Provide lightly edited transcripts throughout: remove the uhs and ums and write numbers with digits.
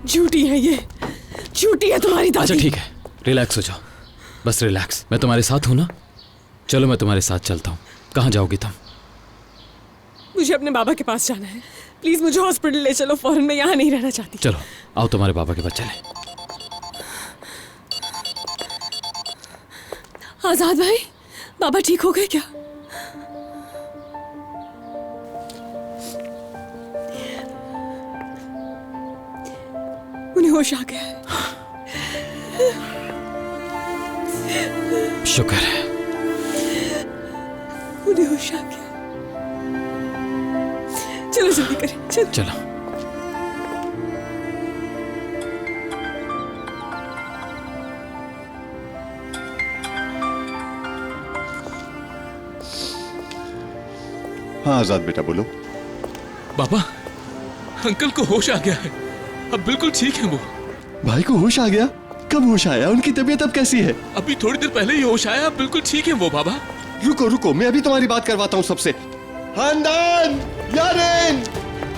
झूठी है ये, झूठी है तुम्हारी दादी। अच्छा ठीक है, रिलैक्स हो जाओ, बस रिलैक्स। मैं तुम्हारे साथ हूं ना, चलो मैं तुम्हारे साथ चलता हूँ। कहाँ जाओगी तुम? मुझे अपने बाबा के पास जाना है, प्लीज मुझे हॉस्पिटल ले चलो फौरन, मैं यहाँ नहीं रहना चाहती। चलो आओ तुम्हारे बाबा के पास चले। आजाद भाई, बाबा ठीक हो गए क्या? उन्हें होश आ गया है। शुक्र है, उन्हें होश आ गया। चलो जल्दी करें, चलो चलो। हाँ आजाद बेटा बोलो। बाबा, अंकल को होश आ गया है, अब बिल्कुल ठीक है वो। भाई को होश आ गया? कब होश आया? उनकी तबीयत अब कैसी है? अभी थोड़ी देर पहले ही होश आया, अब बिल्कुल ठीक है वो बाबा। रुको रुको, मैं अभी तुम्हारी बात करवाता हूँ सबसे। खानदान, यारेन,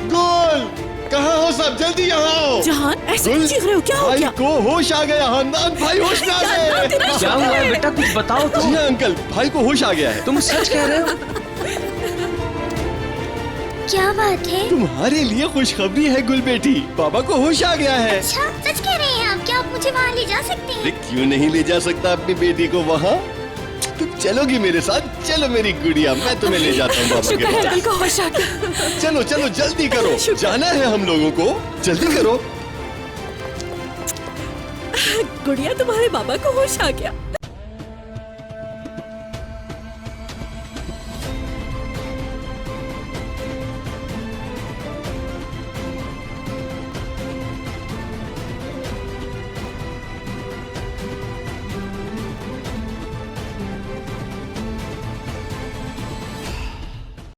गुल, कहाँ हो सब? जल्दी यहाँ आओ। जहान, ऐसे क्यों चीख रहे हो? क्या हो भाई गया? को होश आ गया। खानदान भाई होश में आ गए। क्या हुआ है बेटा, कुछ बताओ तो। जी हाँ अंकल, भाई को होश आ गया है। तुम सच कह रहे हो? क्या बात है? तुम्हारे लिए खुशखबरी है गुल बेटी, बाबा को होश आ गया है। अच्छा, सच कह रहे हैं आप? क्या आप मुझे वहाँ ले जा सकते अरे हैं? क्यों नहीं ले जा सकता अपनी बेटी को वहाँ? तुम चलोगी मेरे साथ? चलो मेरी गुड़िया, मैं तुम्हें ले जाता हूँ बाबा के शुक्र है पास। अंकल को होश आ गया। चलो चलो जल्दी करो, जाना है हम लोगों को, जल्दी करो। गुड़िया, तुम्हारे बाबा को होश आ गया।